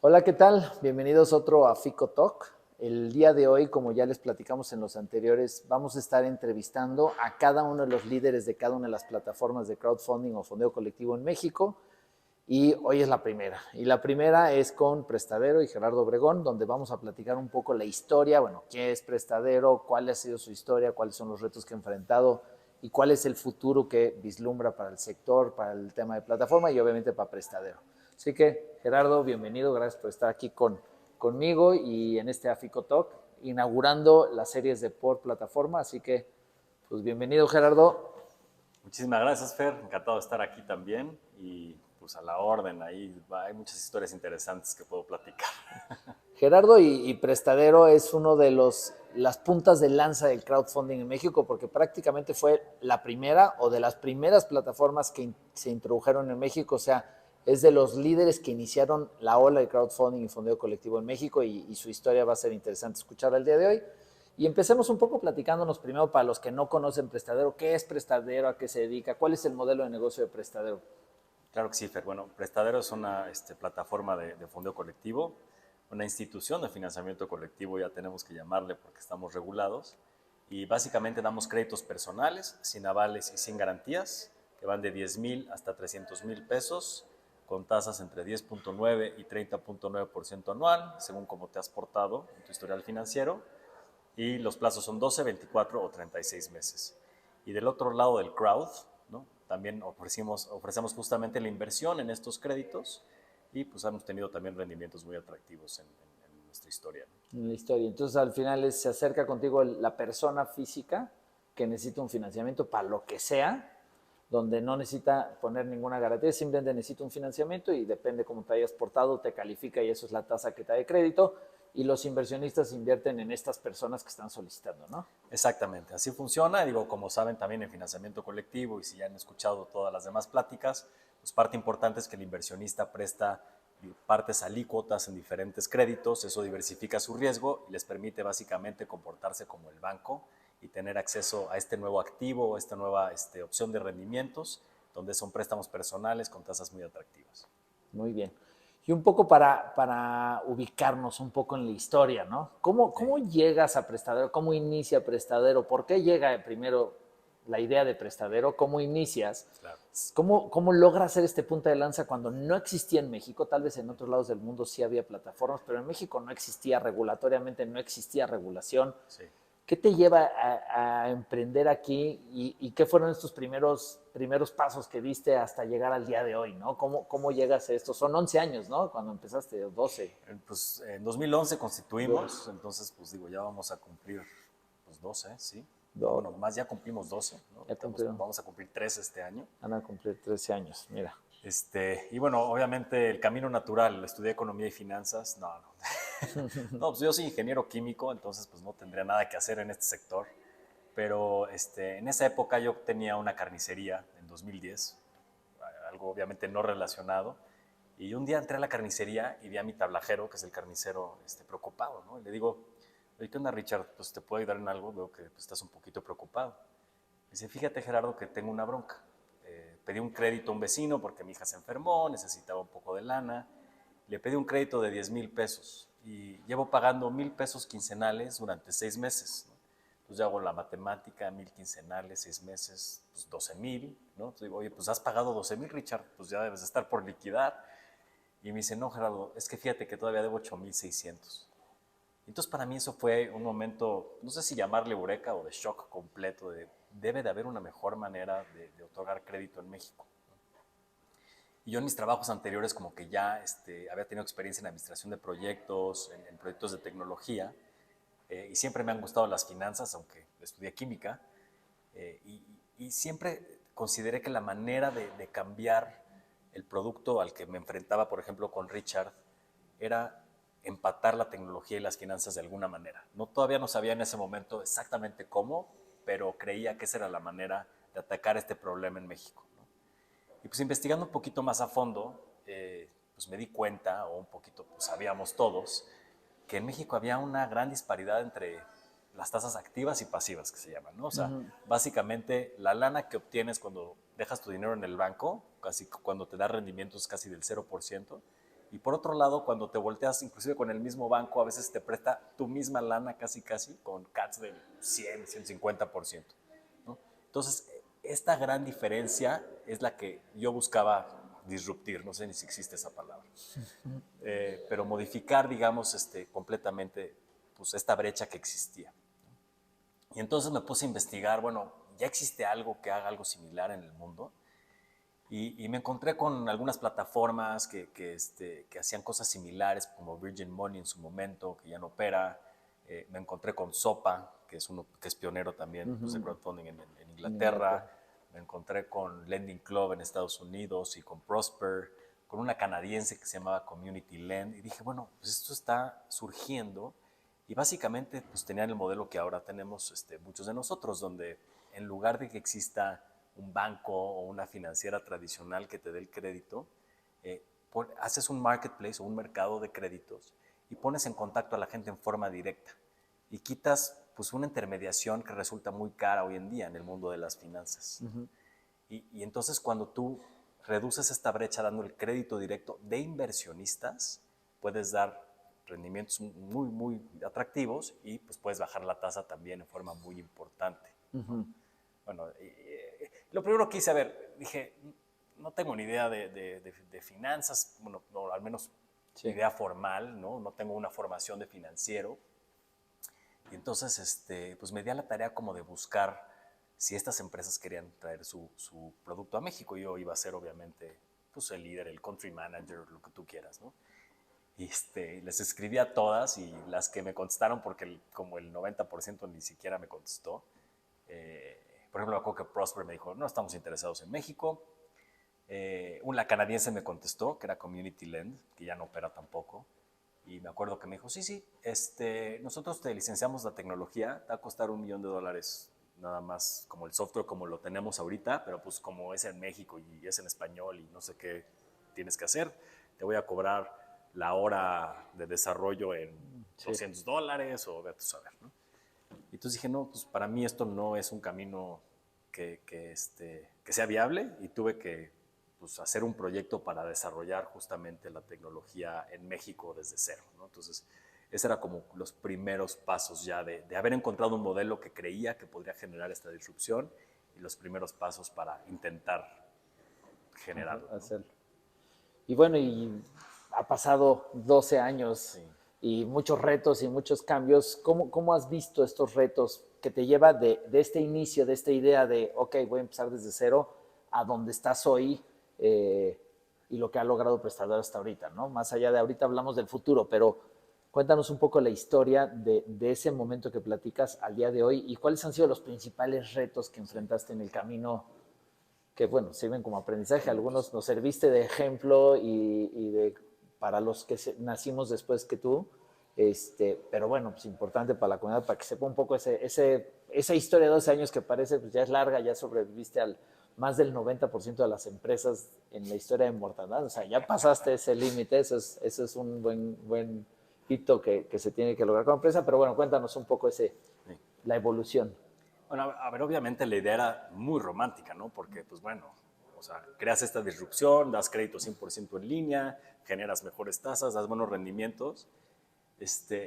Hola, ¿qué tal? Bienvenidos otro a Fico Talk. El día de hoy, como ya les platicamos en los anteriores, vamos a estar entrevistando a cada uno de los líderes de cada una de las plataformas de crowdfunding o fondeo colectivo en México. Y hoy es la primera. Y la primera es con Prestadero y Gerardo Obregón, donde vamos a platicar un poco la historia, bueno, qué es Prestadero, cuál ha sido su historia, cuáles son los retos que ha enfrentado y cuál es el futuro que vislumbra para el sector, para el tema de plataforma y obviamente para Prestadero. Así que, Gerardo, bienvenido, gracias por estar aquí conmigo y en este Afico Talk, inaugurando las series de por plataforma. Así que, pues bienvenido, Gerardo. Muchísimas gracias, Fer. Encantado de estar aquí también y pues a la orden. Ahí hay muchas historias interesantes que puedo platicar. Gerardo y Prestadero es uno de las puntas de lanza del crowdfunding en México porque prácticamente fue la primera o de las primeras plataformas que se introdujeron en México. O sea, es de los líderes que iniciaron la ola de crowdfunding y fondeo colectivo en México y su historia va a ser interesante escuchar el día de hoy. Y empecemos un poco platicándonos primero para los que no conocen Prestadero, ¿qué es Prestadero? ¿A qué se dedica? ¿Cuál es el modelo de negocio de Prestadero? Claro que sí, Fer. Bueno, Prestadero es una plataforma de fondeo colectivo, una institución de financiamiento colectivo, ya tenemos que llamarle porque estamos regulados. Y básicamente damos créditos personales, sin avales y sin garantías, que van de 10,000 hasta 300,000 pesos, con tasas entre 10.9 y 30.9% anual, según cómo te has portado en tu historial financiero. Y los plazos son 12, 24 o 36 meses. Y del otro lado del crowd, ¿no? También ofrecemos justamente la inversión en estos créditos y pues hemos tenido también rendimientos muy atractivos en nuestra historia, ¿no? En la historia. Entonces, al final se acerca contigo la persona física que necesita un financiamiento para lo que sea, donde no necesita poner ninguna garantía, simplemente necesita un financiamiento y depende cómo te hayas portado, te califica y eso es la tasa que te da de crédito. Y los inversionistas invierten en estas personas que están solicitando, ¿no? Exactamente, así funciona. Digo, como saben también en financiamiento colectivo y si ya han escuchado todas las demás pláticas, pues parte importante es que el inversionista presta partes alícuotas en diferentes créditos, eso diversifica su riesgo y les permite básicamente comportarse como el banco y tener acceso a este nuevo activo, a esta nueva opción de rendimientos, donde son préstamos personales con tasas muy atractivas. Muy bien. Y un poco para ubicarnos un poco en la historia, ¿no? Sí, ¿Cómo llegas a Prestadero? ¿Cómo inicia Prestadero? ¿Por qué llega primero la idea de Prestadero? ¿Cómo inicias? claro. ¿Cómo logras hacer este punta de lanza cuando no existía en México? Tal vez en otros lados del mundo sí había plataformas, pero en México no existía regulatoriamente, no existía regulación. Sí. ¿Qué te lleva a emprender aquí y qué fueron estos primeros pasos que diste hasta llegar al día de hoy, ¿no? ¿Cómo llegas a esto? Son 11 años, ¿no? Cuando empezaste, 12. Pues en 2011 constituimos, 12. entonces pues digo, ya vamos a cumplir pues 12, ¿sí? No, Do, bueno, más ya cumplimos 12, ¿no? ya cumplieron, Vamos a cumplir 13 este año. van a cumplir 13 años, mira. Y bueno, obviamente el camino natural, estudié economía y finanzas, no, no. No, pues yo soy ingeniero químico, entonces pues no tendría nada que hacer en este sector, pero en esa época yo tenía una carnicería en 2010, algo obviamente no relacionado, y un día entré a la carnicería y vi a mi tablajero, que es el carnicero, preocupado, ¿no? Y le digo, oye, ¿qué onda, Richard? Pues te puedo ayudar en algo, veo que pues, estás un poquito preocupado. Me dice, fíjate, Gerardo, que tengo una bronca. Pedí un crédito a un vecino porque mi hija se enfermó, necesitaba un poco de lana. Le pedí un crédito de 10,000 pesos y llevo pagando 1,000 pesos quincenales durante 6 meses, ¿no? Entonces yo hago la matemática, 1,000 quincenales, 6 meses, pues 12,000, ¿no? Entonces digo, oye, pues has pagado 12,000, Richard, pues ya debes de estar por liquidar. Y me dice, no, Gerardo, es que fíjate que todavía debo 8,600. Entonces para mí eso fue un momento, no sé si llamarle eureka o de shock completo, de debe de haber una mejor manera de otorgar crédito en México. Y yo en mis trabajos anteriores como que ya había tenido experiencia en administración de proyectos, en proyectos de tecnología, y siempre me han gustado las finanzas, aunque estudié química, y siempre consideré que la manera de cambiar el producto al que me enfrentaba, por ejemplo, con Richard, era empatar la tecnología y las finanzas de alguna manera. No, todavía no sabía en ese momento exactamente cómo, pero creía que esa era la manera de atacar este problema en México, ¿no? Y pues investigando un poquito más a fondo, pues me di cuenta, o un poquito pues sabíamos todos, que en México había una gran disparidad entre las tasas activas y pasivas, que se llaman, ¿no? O sea, básicamente la lana que obtienes cuando dejas tu dinero en el banco, casi cuando te da rendimientos casi del 0%, Y por otro lado, cuando te volteas, inclusive con el mismo banco, a veces te presta tu misma lana casi, con CATs del 100, 150%, ¿no? Entonces, esta gran diferencia es la que yo buscaba disruptir, no sé ni si existe esa palabra, pero modificar, digamos, completamente pues, esta brecha que existía. Y entonces me puse a investigar, bueno, ya existe algo que haga algo similar en el mundo. Y me encontré con algunas plataformas que hacían cosas similares, como Virgin Money en su momento, que ya no opera. Me encontré con Sopa, que es uno que es pionero también pues, de crowdfunding en Inglaterra. Me encontré con Lending Club en Estados Unidos y con Prosper, con una canadiense que se llamaba Community Lend. Y dije, bueno, pues esto está surgiendo. Y básicamente pues, tenían el modelo que ahora tenemos muchos de nosotros, donde en lugar de que exista un banco o una financiera tradicional que te dé el crédito, haces un marketplace o un mercado de créditos y pones en contacto a la gente en forma directa y quitas pues, una intermediación que resulta muy cara hoy en día en el mundo de las finanzas. Y entonces cuando tú reduces esta brecha dando el crédito directo de inversionistas, puedes dar rendimientos muy, muy atractivos y pues puedes bajar la tasa también en forma muy importante. Bueno, lo primero que hice, a ver, dije, no tengo ni idea de finanzas, bueno, no, al menos idea formal, ¿no? No tengo una formación de financiero. Y entonces, pues me di a la tarea como de buscar si estas empresas querían traer su producto a México. Yo iba a ser, obviamente, pues el líder, el country manager, lo que tú quieras, ¿no? Y les escribí a todas y las que me contestaron, porque como el 90% ni siquiera me contestó, por ejemplo, me acuerdo que Prosper me dijo, no estamos interesados en México. Una canadiense me contestó, que era Community Lend, que ya no opera tampoco. Y me acuerdo que me dijo, sí, nosotros te licenciamos la tecnología, te va a costar $1,000,000 nada más, como el software como lo tenemos ahorita, pero pues como es en México y es en español y no sé qué tienes que hacer, te voy a cobrar la hora de desarrollo en $200 o vete a saber, ¿no? Y entonces dije, no, pues para mí esto no es un camino que sea viable y tuve que pues, hacer un proyecto para desarrollar justamente la tecnología en México desde cero, ¿no? Entonces, ese era como los primeros pasos ya de haber encontrado un modelo que creía que podría generar esta disrupción y los primeros pasos para intentar generarlo, ¿no? Y bueno, y ha pasado 12 años Sí. y muchos retos y muchos cambios. ¿Cómo has visto estos retos que te lleva de este inicio, de esta idea de, ok, voy a empezar desde cero, a donde estás hoy y lo que ha logrado Prestador hasta ahorita, ¿no? Más allá de ahorita hablamos del futuro, pero cuéntanos un poco la historia de ese momento que platicas al día de hoy y cuáles han sido los principales retos que enfrentaste en el camino que, bueno, sirven como aprendizaje. Algunos nos serviste de ejemplo para los que nacimos después que tú, pero bueno, pues importante para la comunidad, para que sepa un poco esa historia de 12 años que parece pues ya es larga, ya sobreviviste al más del 90% de las empresas en la historia de mortandad, o sea, ya pasaste ese límite, eso es un buen hito que se tiene que lograr como empresa, pero bueno, cuéntanos un poco la evolución. Bueno, a ver, obviamente la idea era muy romántica, ¿no? Porque, pues bueno, o sea, creas esta disrupción, das crédito 100% en línea, generas mejores tasas, das buenos rendimientos.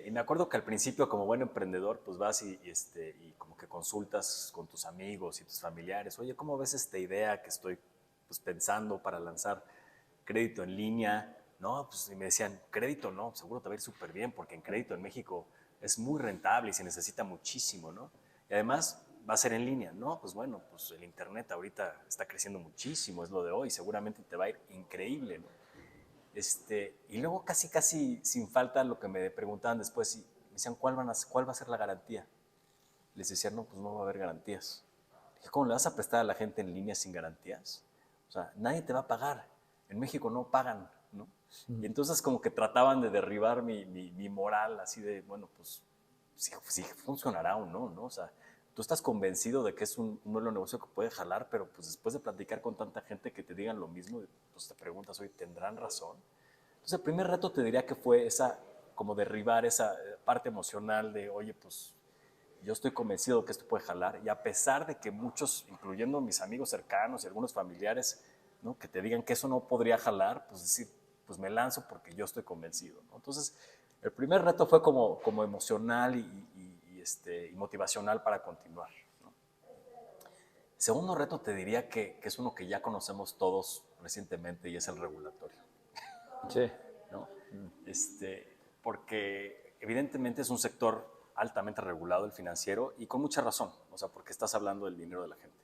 Y me acuerdo que al principio, como buen emprendedor, pues vas y como que consultas con tus amigos y tus familiares. Oye, ¿cómo ves esta idea que estoy pues, pensando para lanzar crédito en línea? No, pues y me decían, crédito no, seguro te va a ir súper bien, porque en crédito en México es muy rentable y se necesita muchísimo, ¿no? Y además va a ser en línea, ¿no? Pues bueno, pues el internet ahorita está creciendo muchísimo, es lo de hoy, seguramente te va a ir increíble, ¿no? Y luego casi sin falta lo que me preguntaban después, y me decían, ¿cuál va a ser la garantía? Les decía, no, pues no va a haber garantías. Dije, ¿cómo le vas a prestar a la gente en línea sin garantías? O sea, nadie te va a pagar. En México no pagan, ¿no? Y entonces como que trataban de derribar mi moral, así de, bueno, pues sí funcionará o no, ¿no? O sea, tú estás convencido de que es un nuevo negocio que puede jalar, pero pues después de platicar con tanta gente que te digan lo mismo, pues te preguntas, oye, ¿tendrán razón? Entonces el primer reto te diría que fue como derribar esa parte emocional de, oye, pues yo estoy convencido de que esto puede jalar, y a pesar de que muchos, incluyendo mis amigos cercanos y algunos familiares, ¿no? Que te digan que eso no podría jalar, pues decir, pues me lanzo porque yo estoy convencido, ¿no? Entonces, el primer reto fue como emocional y motivacional para continuar, ¿no? El segundo reto te diría que es uno que ya conocemos todos recientemente y es el regulatorio. Sí. ¿No? Porque evidentemente es un sector altamente regulado, el financiero, y con mucha razón, o sea, porque estás hablando del dinero de la gente.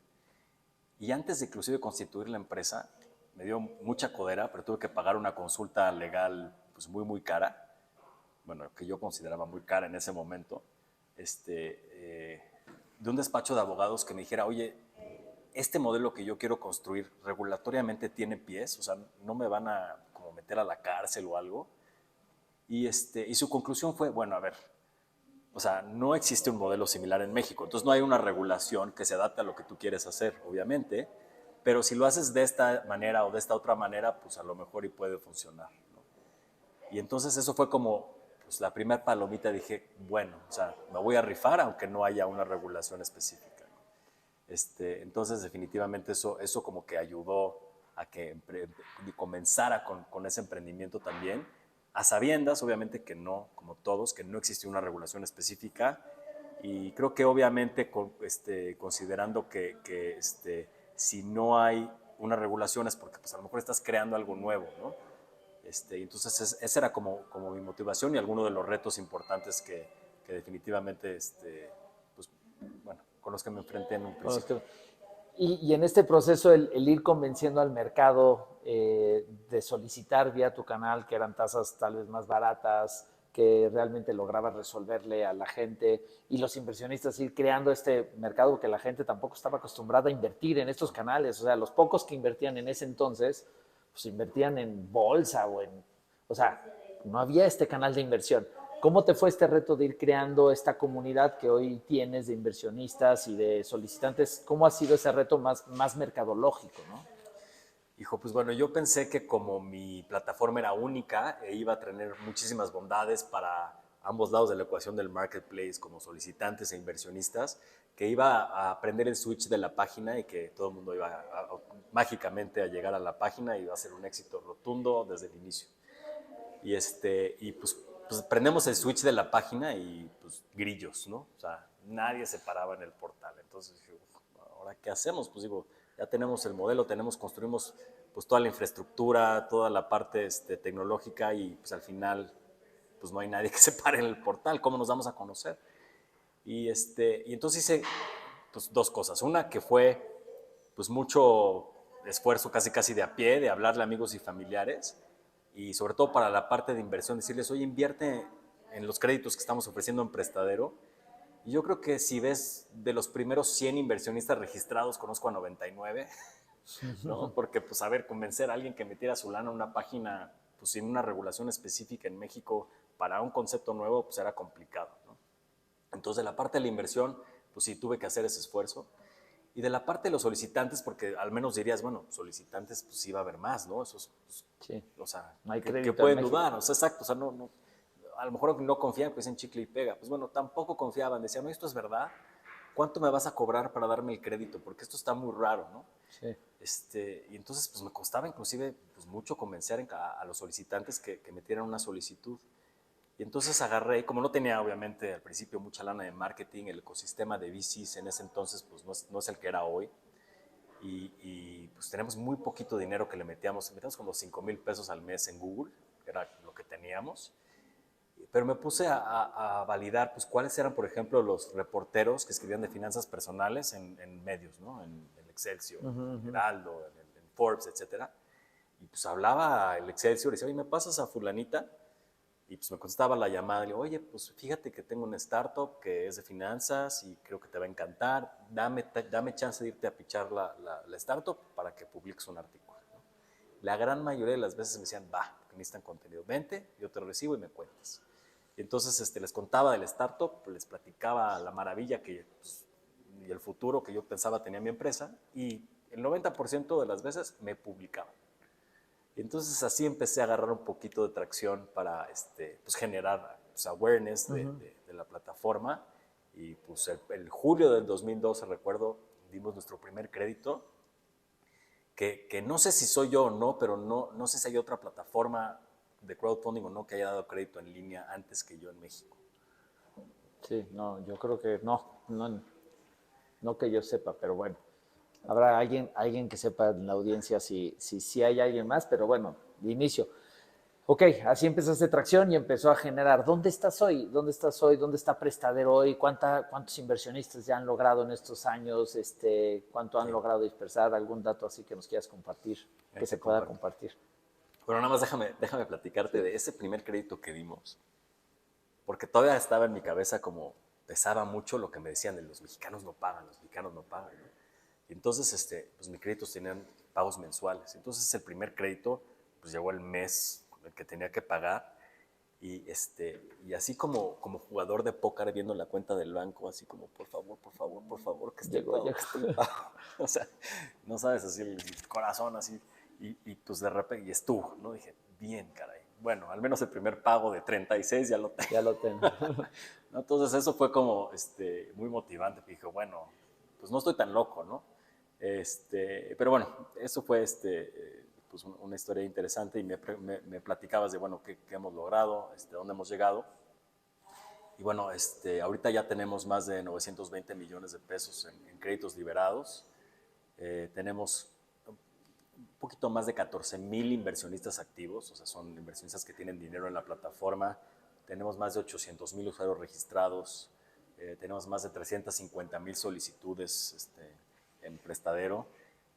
Y antes de inclusive constituir la empresa, me dio mucha codera, pero tuve que pagar una consulta legal pues muy cara, bueno, que yo consideraba muy cara en ese momento, de un despacho de abogados que me dijera, oye, este modelo que yo quiero construir regulatoriamente tiene pies, o sea, no me van a como meter a la cárcel o algo. Y su conclusión fue, bueno, a ver, o sea, no existe un modelo similar en México, entonces no hay una regulación que se adapte a lo que tú quieres hacer, obviamente, pero si lo haces de esta manera o de esta otra manera, pues a lo mejor y puede funcionar, ¿no? Y entonces eso fue como pues, la primera palomita, dije, bueno, o sea, me voy a rifar aunque no haya una regulación específica, ¿no? Entonces definitivamente eso como que ayudó a que comenzara con ese emprendimiento también, a sabiendas, obviamente que no, como todos, que no existía una regulación específica, y creo que obviamente considerando que si no hay una regulación es porque pues, a lo mejor estás creando algo nuevo, ¿no? Entonces esa era como mi motivación y alguno de los retos importantes que definitivamente, pues, bueno, con los que me enfrenté en un principio. Y en este proceso, el ir convenciendo al mercado de solicitar vía tu canal, que eran tasas tal vez más baratas, que realmente lograbas resolverle a la gente, y los inversionistas ir creando este mercado que la gente tampoco estaba acostumbrada a invertir en estos canales. O sea, los pocos que invertían en ese entonces, pues invertían en bolsa o sea, no había este canal de inversión. ¿Cómo te fue este reto de ir creando esta comunidad que hoy tienes de inversionistas y de solicitantes? ¿Cómo ha sido ese reto más mercadológico, no? Hijo, pues bueno, yo pensé que como mi plataforma era única e iba a tener muchísimas bondades para ambos lados de la ecuación del marketplace, como solicitantes e inversionistas, que iba a aprender el switch de la página y que todo el mundo iba mágicamente a llegar a la página y iba a ser un éxito rotundo desde el inicio. Y pues prendemos el switch de la página y pues grillos, ¿no? O sea, nadie se paraba en el portal. Entonces dije, ¿ahora qué hacemos? Pues digo, ya tenemos el modelo, construimos pues toda la infraestructura, toda la parte tecnológica y pues al final pues no hay nadie que se pare en el portal, ¿cómo nos vamos a conocer? Y entonces hice pues dos cosas. Una que fue pues mucho esfuerzo casi de a pie, de hablarle a amigos y familiares y sobre todo para la parte de inversión, decirles, oye, invierte en los créditos que estamos ofreciendo en Prestadero. Y yo creo que si ves de los primeros 100 inversionistas registrados, conozco a 99, ¿no? Porque, pues, a ver, convencer a alguien que metiera su lana en una página, pues, sin una regulación específica en México para un concepto nuevo, pues, era complicado, ¿no? Entonces, de la parte de la inversión, pues, sí, tuve que hacer ese esfuerzo. Y de la parte de los solicitantes, porque al menos dirías, bueno, solicitantes, pues, sí va a haber más, ¿no? Esos, pues, Sí. o sea, No hay que crédito en pueden México. dudar, o sea, exacto, o sea, no, a lo mejor no confían, pues en chicle y pega. Pues bueno, tampoco confiaban, decían, ¿esto es verdad? ¿Cuánto me vas a cobrar para darme el crédito? Porque esto está muy raro, ¿no? Sí. Y entonces pues me costaba inclusive pues, mucho convencer a los solicitantes que metieran una solicitud. Y entonces agarré, como no tenía obviamente al principio mucha lana de marketing, el ecosistema de VCs en ese entonces pues no es el que era hoy. Pues tenemos muy poquito dinero que le metíamos como 5,000 pesos al mes en Google, que era lo que teníamos. Pero me puse a validar pues, cuáles eran, por ejemplo, los reporteros que escribían de finanzas personales en medios, ¿no? En Excelsior, en Heraldo, en Forbes, etcétera. Y pues hablaba el Excelsior y decía, oye, ¿me pasas a fulanita? Y pues me contestaba la llamada y le digo, oye, pues fíjate que tengo una startup que es de finanzas y creo que te va a encantar. Dame chance de irte a pichar la startup para que publiques un artículo, ¿no? La gran mayoría de las veces me decían, va, porque necesitan contenido, vente, yo te lo recibo y me cuentas. Y entonces les contaba del startup, les platicaba la maravilla pues, y el futuro que yo pensaba tenía mi empresa y el 90% de las veces me publicaban. Y entonces así empecé a agarrar un poquito de tracción para pues, generar pues, awareness de la plataforma. Y pues el julio del 2012, recuerdo, dimos nuestro primer crédito, que no sé si soy yo o no, pero no sé si hay otra plataforma de crowdfunding o no que haya dado crédito en línea antes que yo en México. Sí, no, yo creo que no que yo sepa, pero bueno, habrá alguien que sepa en la audiencia si hay alguien más, pero bueno, de inicio. Ok, así empezaste tracción y empezó a generar. ¿Dónde estás hoy? ¿Dónde estás hoy? ¿Dónde está Prestadero hoy? ¿Cuántos inversionistas ya han logrado en estos años? ¿Cuánto han Sí, logrado dispersar? ¿Algún dato así que nos quieras compartir, que se pueda comparto. compartir? Bueno, nada más déjame platicarte de ese primer crédito que dimos, porque todavía estaba en mi cabeza como pesaba mucho lo que me decían de los mexicanos no pagan, los mexicanos no pagan, ¿no? Y entonces, pues mis créditos tenían pagos mensuales. Entonces, el primer crédito, pues llegó el mes en el que tenía que pagar. Y así como jugador de póker viendo la cuenta del banco, así como, por favor, que esté el Llegó. pago, que esté el pago. O sea, no sabes, así el corazón así. Y pues de repente, y estuvo, ¿no? Dije, bien, caray. Bueno, al menos el primer pago de 36 ya lo tengo. Ya lo tengo. ¿No? Entonces eso fue como muy motivante. Dije, bueno, pues no estoy tan loco, ¿no? Pero bueno, eso fue pues una historia interesante y me platicabas de, bueno, qué hemos logrado, dónde hemos llegado. Y bueno, ahorita ya tenemos más de 920 millones de pesos en créditos liberados. Tenemos un poquito más de 14,000 inversionistas activos, o sea, son inversionistas que tienen dinero en la plataforma. Tenemos más de 800,000 usuarios registrados. Tenemos más de 350,000 solicitudes en Prestadero.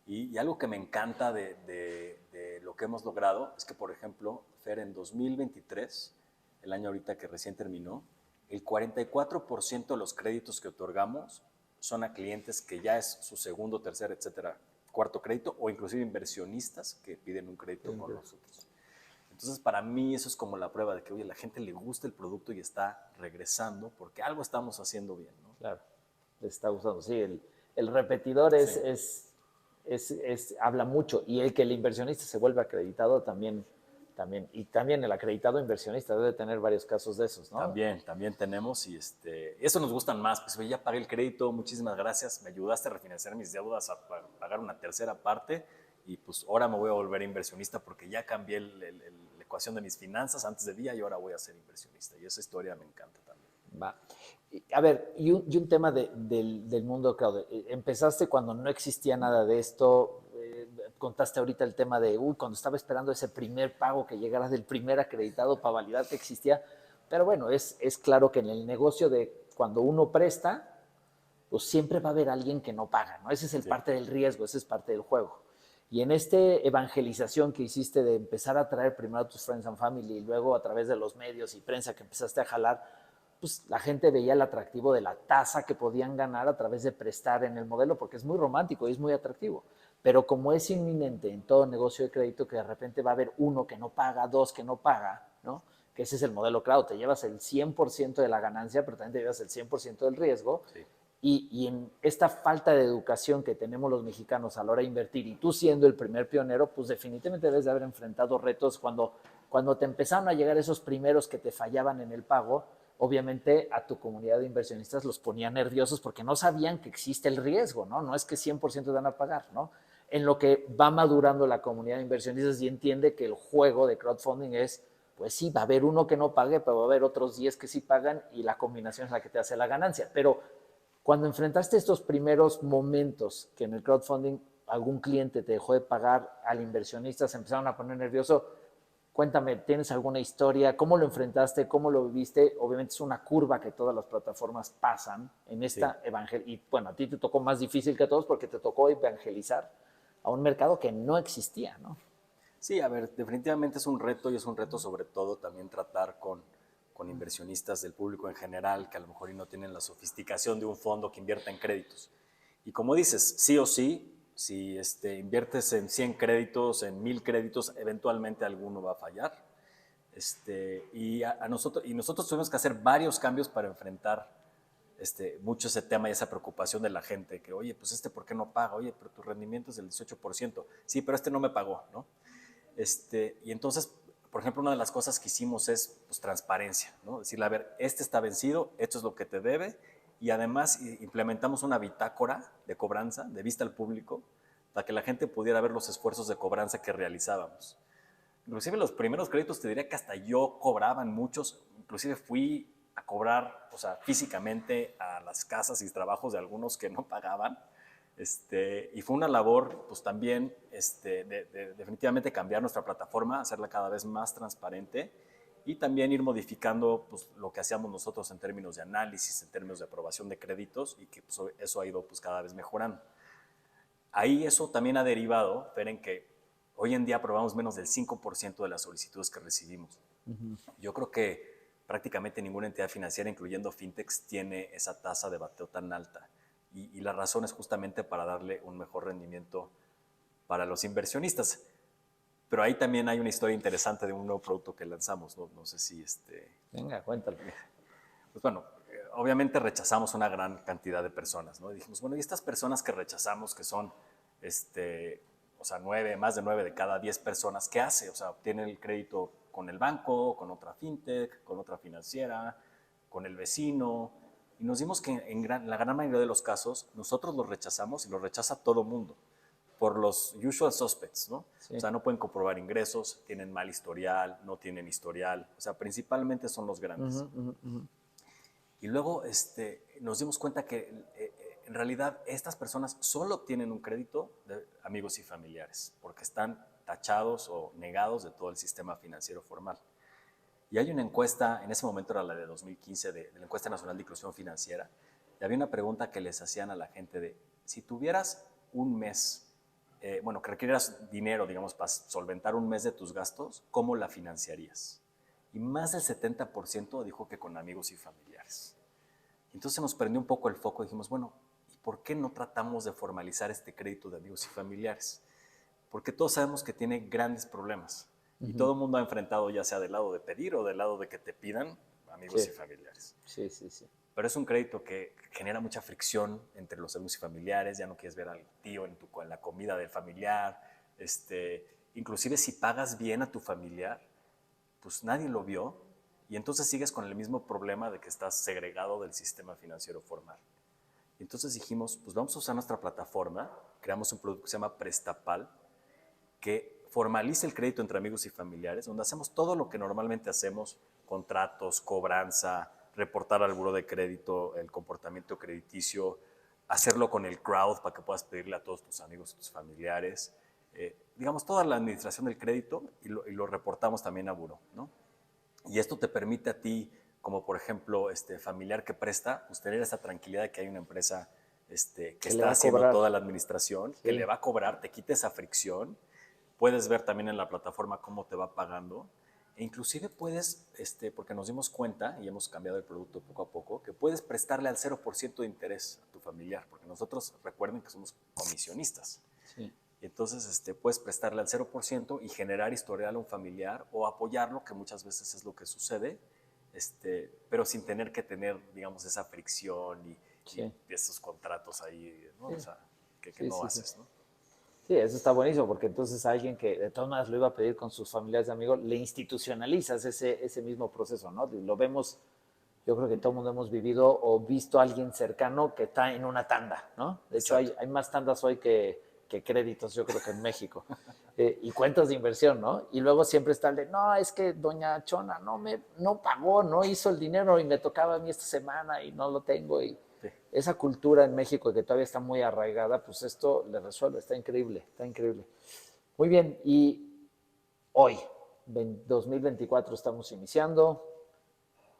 Y algo que me encanta de lo que hemos logrado es que, por ejemplo, Fer, en 2023, el año ahorita que recién terminó, el 44% de los créditos que otorgamos son a clientes que ya es su segundo, tercer, etcétera, cuarto crédito, o inclusive inversionistas que piden un crédito con nosotros. Entonces, para mí eso es como la prueba de que, oye, a la gente le gusta el producto y está regresando porque algo estamos haciendo bien, ¿no? Claro, les está gustando. Sí, el repetidor Sí. habla mucho y el que el inversionista se vuelve acreditado también. Y también el acreditado inversionista debe tener varios casos de esos, ¿no? También tenemos y eso nos gustan más. Pues oye, ya pagué el crédito, muchísimas gracias, me ayudaste a refinanciar mis deudas, a pagar una tercera parte y pues ahora me voy a volver inversionista porque ya cambié la ecuación de mis finanzas antes de día y ahora voy a ser inversionista. Y esa historia me encanta también. Va. A ver, y un tema del mundo crowd. Empezaste cuando no existía nada de esto. Contaste ahorita el tema de, cuando estaba esperando ese primer pago que llegara del primer acreditado para validar que existía. Pero bueno, es claro que en el negocio de cuando uno presta, pues siempre va a haber alguien que no paga, ¿no? Ese es el Sí. parte del riesgo, ese es parte del juego. Y en esta evangelización que hiciste de empezar a traer primero a tus friends and family y luego a través de los medios y prensa que empezaste a jalar, pues la gente veía el atractivo de la tasa que podían ganar a través de prestar en el modelo, porque es muy romántico y es muy atractivo. Pero como es inminente en todo negocio de crédito que de repente va a haber uno que no paga, dos que no paga, ¿no? Que ese es el modelo cloud, te llevas el 100% de la ganancia, pero también te llevas el 100% del riesgo. Sí. Y en esta falta de educación que tenemos los mexicanos a la hora de invertir, y tú siendo el primer pionero, pues definitivamente debes de haber enfrentado retos cuando te empezaron a llegar esos primeros que te fallaban en el pago. Obviamente a tu comunidad de inversionistas los ponía nerviosos porque no sabían que existe el riesgo, ¿no? No es que 100% van a pagar, ¿no? En lo que va madurando la comunidad de inversionistas y entiende que el juego de crowdfunding es, pues sí, va a haber uno que no pague, pero va a haber otros 10 que sí pagan y la combinación es la que te hace la ganancia. Pero cuando enfrentaste estos primeros momentos que en el crowdfunding algún cliente te dejó de pagar, al inversionista se empezaron a poner nervioso, cuéntame, ¿tienes alguna historia? ¿Cómo lo enfrentaste? ¿Cómo lo viviste? Obviamente es una curva que todas las plataformas pasan en esta y bueno, a ti te tocó más difícil que a todos porque te tocó evangelizar a un mercado que no existía, ¿no? Sí, a ver, definitivamente es un reto y es un reto sobre todo también tratar con inversionistas del público en general que a lo mejor no tienen la sofisticación de un fondo que invierta en créditos. Y como dices, sí o sí, si inviertes en 100 créditos, en 1000 créditos, eventualmente alguno va a fallar. Nosotros tuvimos que hacer varios cambios para enfrentar mucho ese tema y esa preocupación de la gente, que oye, pues ¿por qué no paga? Oye, pero tu rendimiento es del 18%. Sí, pero no me pagó, ¿no? Y entonces, por ejemplo, una de las cosas que hicimos es pues, transparencia, ¿no? Decirle, a ver, está vencido, esto es lo que te debe, y además implementamos una bitácora de cobranza, de vista al público, para que la gente pudiera ver los esfuerzos de cobranza que realizábamos. Inclusive los primeros créditos te diría que hasta yo cobraban muchos, inclusive fui a cobrar, o sea, físicamente a las casas y trabajos de algunos que no pagaban. Y fue una labor, pues también, de definitivamente cambiar nuestra plataforma, hacerla cada vez más transparente y también ir modificando pues, lo que hacíamos nosotros en términos de análisis, en términos de aprobación de créditos y que pues, eso ha ido pues, cada vez mejorando. Ahí eso también ha derivado, Fer, en que hoy en día aprobamos menos del 5% de las solicitudes que recibimos. Yo creo que prácticamente ninguna entidad financiera, incluyendo fintechs, tiene esa tasa de bateo tan alta. Y la razón es justamente para darle un mejor rendimiento para los inversionistas. Pero ahí también hay una historia interesante de un nuevo producto que lanzamos. No sé si... Venga, cuéntalo. Pues bueno, obviamente rechazamos una gran cantidad de personas, ¿no? Y dijimos, bueno, y estas personas que rechazamos, que son, o sea, más de 9 de cada 10 personas, ¿qué hace? O sea, obtiene el crédito con el banco, con otra fintech, con otra financiera, con el vecino. Y nos dimos que en la gran mayoría de los casos nosotros los rechazamos y los rechaza todo mundo por los usual suspects, ¿no? Sí. O sea, no pueden comprobar ingresos, tienen mal historial, no tienen historial. O sea, principalmente son los grandes. Y luego nos dimos cuenta que en realidad estas personas solo obtienen un crédito de amigos y familiares porque están tachados o negados de todo el sistema financiero formal. Y hay una encuesta, en ese momento era la de 2015, de la Encuesta Nacional de Inclusión Financiera, y había una pregunta que les hacían a la gente de, si tuvieras un mes, bueno, que requirieras dinero, digamos, para solventar un mes de tus gastos, ¿cómo la financiarías? Y más del 70% dijo que con amigos y familiares. Entonces nos prendió un poco el foco y dijimos, bueno, ¿y por qué no tratamos de formalizar este crédito de amigos y familiares? Porque todos sabemos que tiene grandes problemas. Y todo el mundo ha enfrentado, ya sea del lado de pedir o del lado de que te pidan, amigos y familiares. Sí, sí, sí. Pero es un crédito que genera mucha fricción entre los amigos y familiares, ya no quieres ver al tío en la comida del familiar, inclusive si pagas bien a tu familiar, pues nadie lo vio y entonces sigues con el mismo problema de que estás segregado del sistema financiero formal. Y entonces dijimos, pues vamos a usar nuestra plataforma, creamos un producto que se llama Prestapal, que formalice el crédito entre amigos y familiares, donde hacemos todo lo que normalmente hacemos, contratos, cobranza, reportar al buró de crédito el comportamiento crediticio, hacerlo con el crowd para que puedas pedirle a todos tus amigos y tus familiares, digamos, toda la administración del crédito y lo reportamos también a buró, ¿no? Y esto te permite a ti, como por ejemplo, familiar que presta, pues tener esa tranquilidad de que hay una empresa que está haciendo toda la administración, que le va a cobrar, te quita esa fricción. Puedes ver también en la plataforma cómo te va pagando. E inclusive puedes, porque nos dimos cuenta y hemos cambiado el producto poco a poco, que puedes prestarle al 0% de interés a tu familiar, porque nosotros recuerden que somos comisionistas. Sí. Y entonces puedes prestarle al 0% y generar historial a un familiar o apoyarlo, que muchas veces es lo que sucede, pero sin tener que tener, digamos, esa fricción y esos contratos ahí, ¿no? Sí. O sea, que no haces, ¿no? Sí, eso está buenísimo, porque entonces a alguien que de todas maneras lo iba a pedir con sus familiares y amigos, le institucionalizas ese mismo proceso, ¿no? Lo vemos, yo creo que todo el mundo hemos vivido o visto a alguien cercano que está en una tanda, ¿no? De hecho, hay más tandas hoy que créditos, yo creo que en México, y cuentas de inversión, ¿no? Y luego siempre está el de, no, es que doña Chona no pagó, no hizo el dinero y me tocaba a mí esta semana y no lo tengo. Y esa cultura en México que todavía está muy arraigada, pues esto le resuelve, está increíble, está increíble. Muy bien, y hoy, 2024, estamos iniciando,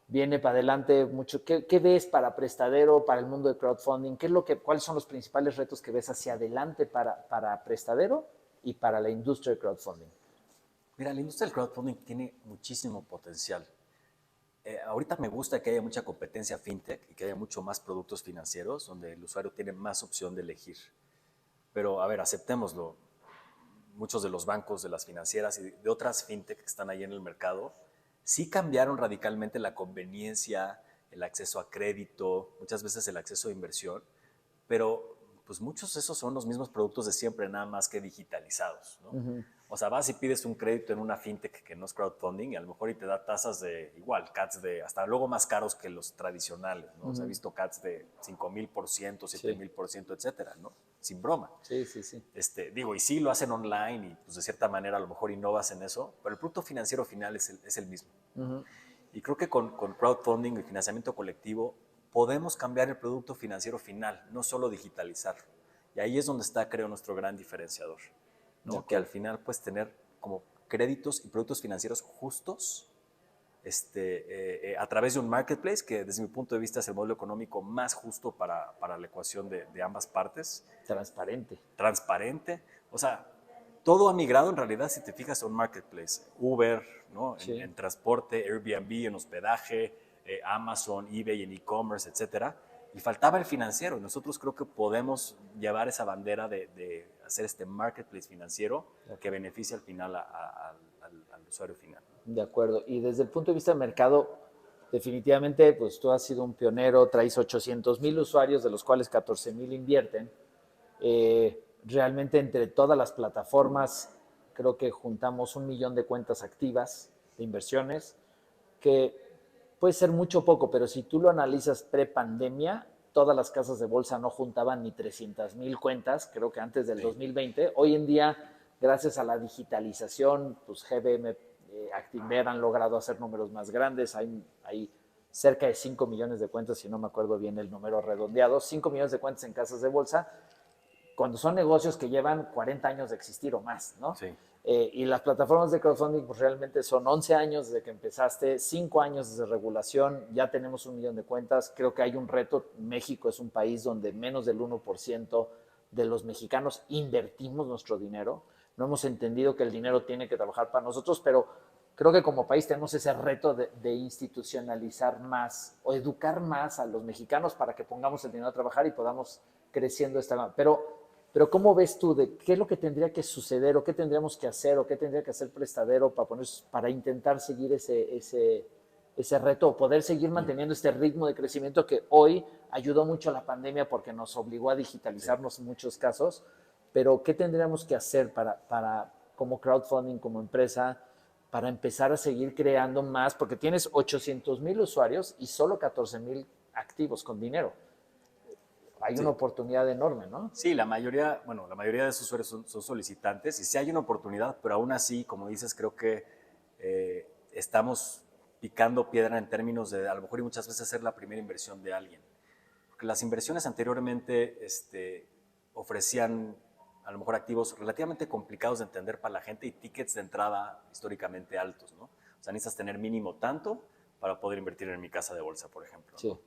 viene para adelante mucho. ¿Qué ves para Prestadero, para el mundo de crowdfunding? ¿Cuáles son los principales retos que ves hacia adelante para Prestadero y para la industria del crowdfunding? Mira, la industria del crowdfunding tiene muchísimo potencial. Ahorita me gusta que haya mucha competencia fintech y que haya mucho más productos financieros donde el usuario tiene más opción de elegir. Pero, a ver, aceptémoslo. Muchos de los bancos, de las financieras y de otras fintech que están ahí en el mercado, sí cambiaron radicalmente la conveniencia, el acceso a crédito, muchas veces el acceso a inversión, pero pues muchos de esos son los mismos productos de siempre, nada más que digitalizados, ¿no? O sea, vas y pides un crédito en una fintech que no es crowdfunding y a lo mejor y te da tasas de, igual, CATs de hasta luego más caros que los tradicionales, ¿no? O sea, he visto CATs de 5,000%, 7,000%, etcétera, ¿no? Sin broma. Sí, sí, sí. Digo, y sí lo hacen online y pues de cierta manera a lo mejor innovas en eso, pero el producto financiero final es el mismo. Y creo que con crowdfunding y financiamiento colectivo podemos cambiar el producto financiero final, no solo digitalizarlo. Y ahí es donde está, creo, nuestro gran diferenciador, ¿no? Que al final puedes tener como créditos y productos financieros justos a través de un marketplace que desde mi punto de vista es el modelo económico más justo para la ecuación de ambas partes. Transparente. Transparente. O sea, todo ha migrado en realidad, si te fijas, a un marketplace. Uber, ¿no? Sí. En transporte, Airbnb, en hospedaje, Amazon, eBay en e-commerce, etcétera. Y faltaba el financiero. Y nosotros creo que podemos llevar esa bandera de hacer este marketplace financiero que beneficia al final al usuario final. De acuerdo. Y desde el punto de vista del mercado, definitivamente, pues tú has sido un pionero, traes 800,000 usuarios, de los cuales 14,000 invierten. Realmente entre todas las plataformas, creo que juntamos 1,000,000 de cuentas activas de inversiones, que puede ser mucho o poco, pero si tú lo analizas pre-pandemia, todas las casas de bolsa no juntaban ni 300,000 cuentas, creo que antes del 2020. Hoy en día, gracias a la digitalización, pues GBM, Actinver han logrado hacer números más grandes. Hay cerca de 5 millones de cuentas, si no me acuerdo bien el número redondeado, 5 millones de cuentas en casas de bolsa, cuando son negocios que llevan 40 años de existir o más, ¿no? Sí. Y las plataformas de crowdfunding pues realmente son 11 años desde que empezaste, 5 años desde regulación, ya tenemos 1,000,000 de cuentas. Creo que hay un reto. México es un país donde menos del 1% de los mexicanos invertimos nuestro dinero. No hemos entendido que el dinero tiene que trabajar para nosotros, pero creo que como país tenemos ese reto de institucionalizar más o educar más a los mexicanos para que pongamos el dinero a trabajar y podamos creciendo esta... Pero ¿cómo ves tú de qué es lo que tendría que suceder o qué tendríamos que hacer o qué tendría que hacer Prestadero para intentar seguir ese reto o poder seguir manteniendo este ritmo de crecimiento que hoy ayudó mucho a la pandemia porque nos obligó a digitalizarnos en muchos casos? Pero ¿qué tendríamos que hacer como crowdfunding, como empresa, para empezar a seguir creando más? Porque tienes 800,000 usuarios y solo 14,000 activos con dinero. Hay una oportunidad enorme, ¿no? Sí, la mayoría de esos usuarios son solicitantes y sí hay una oportunidad, pero aún así, como dices, creo que estamos picando piedra en términos de a lo mejor y muchas veces ser la primera inversión de alguien. Porque las inversiones anteriormente ofrecían a lo mejor activos relativamente complicados de entender para la gente y tickets de entrada históricamente altos, ¿no? O sea, necesitas tener mínimo tanto para poder invertir en mi casa de bolsa, por ejemplo, Sí. ¿no?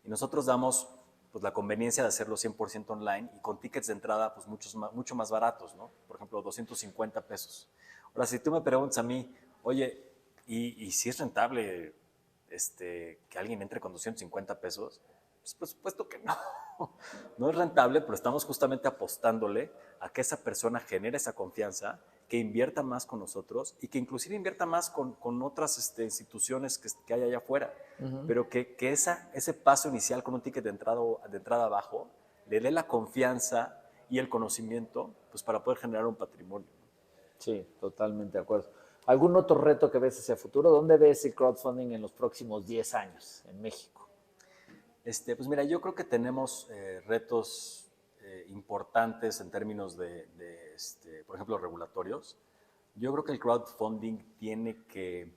Y nosotros damos pues la conveniencia de hacerlo 100% online y con tickets de entrada pues mucho más baratos, ¿no? Por ejemplo, 250 pesos. Ahora, si tú me preguntas a mí, oye, ¿y si es rentable que alguien entre con 250 pesos? Pues por supuesto que no. No es rentable, pero estamos justamente apostándole a que esa persona genere esa confianza, que invierta más con nosotros y que inclusive invierta más con otras instituciones que hay allá afuera. Pero que ese paso inicial con un ticket de entrada bajo le dé la confianza y el conocimiento pues, para poder generar un patrimonio. Sí, totalmente de acuerdo. ¿Algún otro reto que ves hacia futuro? ¿Dónde ves el crowdfunding en los próximos 10 años en México? Pues mira, yo creo que tenemos retos importantes en términos por ejemplo, regulatorios. Yo creo que el crowdfunding tiene que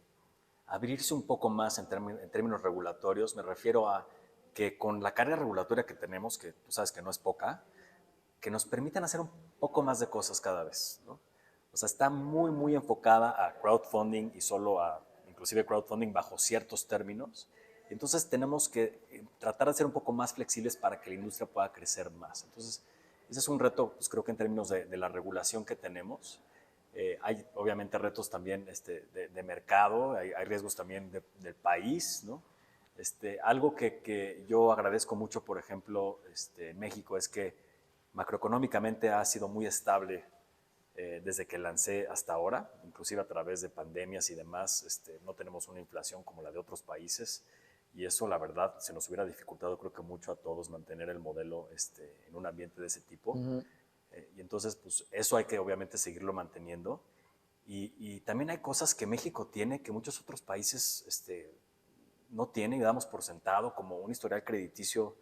abrirse un poco más en términos regulatorios. Me refiero a que con la carga regulatoria que tenemos, que tú sabes que no es poca, que nos permitan hacer un poco más de cosas cada vez, ¿no? O sea, está muy, muy enfocada a crowdfunding y solo a, inclusive crowdfunding bajo ciertos términos. Entonces tenemos que tratar de ser un poco más flexibles para que la industria pueda crecer más. Entonces, ese es un reto, pues creo que en términos de la regulación que tenemos. Hay obviamente retos también de mercado, hay riesgos también del país, ¿no? Algo que yo agradezco mucho, por ejemplo, en México es que macroeconómicamente ha sido muy estable desde que lancé hasta ahora, inclusive a través de pandemias y demás, no tenemos una inflación como la de otros países y eso la verdad se nos hubiera dificultado creo que mucho a todos mantener el modelo en un ambiente de ese tipo. Y entonces pues eso hay que obviamente seguirlo manteniendo. Y también hay cosas que México tiene que muchos otros países no tienen y damos por sentado, como un historial crediticio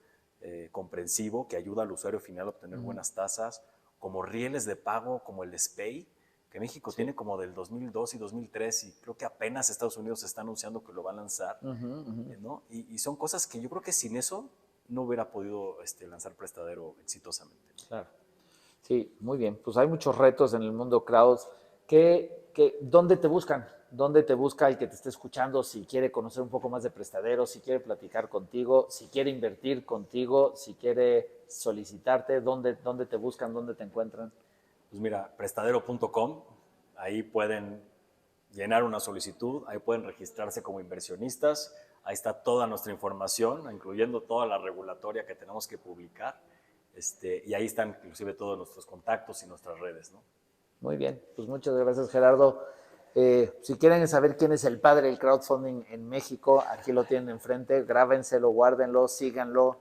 comprensivo que ayuda al usuario final a obtener buenas tasas, como rieles de pago como el SPAY, que México tiene como del 2002 y 2003 y creo que apenas Estados Unidos está anunciando que lo va a lanzar, ¿no? Y son cosas que yo creo que sin eso no hubiera podido lanzar Prestadero exitosamente. Claro. Sí, muy bien. Pues hay muchos retos en el mundo crowd. ¿Dónde te buscan? ¿Dónde te busca el que te esté escuchando? Si quiere conocer un poco más de Prestadero, si quiere platicar contigo, si quiere invertir contigo, si quiere solicitarte, ¿dónde te buscan? ¿Dónde te encuentran? Pues mira, prestadero.com, ahí pueden llenar una solicitud, ahí pueden registrarse como inversionistas, ahí está toda nuestra información, incluyendo toda la regulatoria que tenemos que publicar, y ahí están inclusive todos nuestros contactos y nuestras redes, ¿no? Muy bien, pues muchas gracias, Gerardo. Si quieren saber quién es el padre del crowdfunding en México, aquí lo tienen enfrente, grábenselo, guárdenlo, síganlo,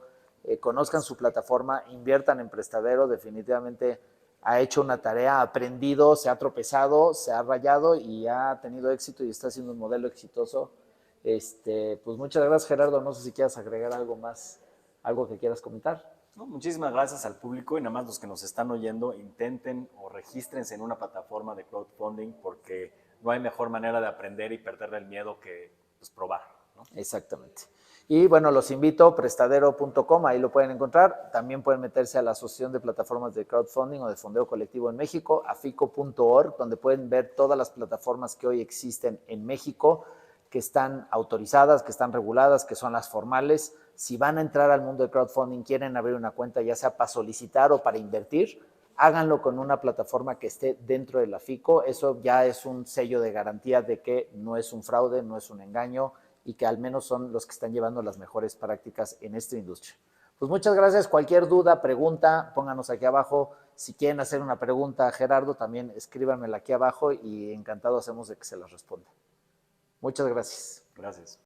conozcan su plataforma, inviertan en Prestadero, definitivamente ha hecho una tarea, ha aprendido, se ha tropezado, se ha rayado y ha tenido éxito y está haciendo un modelo exitoso. Pues muchas gracias, Gerardo. No sé si quieras agregar algo más, algo que quieras comentar. No, muchísimas gracias al público y nada más los que nos están oyendo, intenten o regístrense en una plataforma de crowdfunding porque no hay mejor manera de aprender y perderle el miedo que pues, probar, ¿no? Exactamente. Y bueno, los invito, prestadero.com, ahí lo pueden encontrar. También pueden meterse a la Asociación de Plataformas de Crowdfunding o de Fondeo Colectivo en México, afico.org, donde pueden ver todas las plataformas que hoy existen en México, que están autorizadas, que están reguladas, que son las formales. Si van a entrar al mundo de crowdfunding, quieren abrir una cuenta, ya sea para solicitar o para invertir, háganlo con una plataforma que esté dentro de la FICO. Eso ya es un sello de garantía de que no es un fraude, no es un engaño y que al menos son los que están llevando las mejores prácticas en esta industria. Pues muchas gracias. Cualquier duda, pregunta, pónganos aquí abajo. Si quieren hacer una pregunta a Gerardo, también escríbanmela aquí abajo y encantado hacemos de que se las responda. Muchas gracias. Gracias.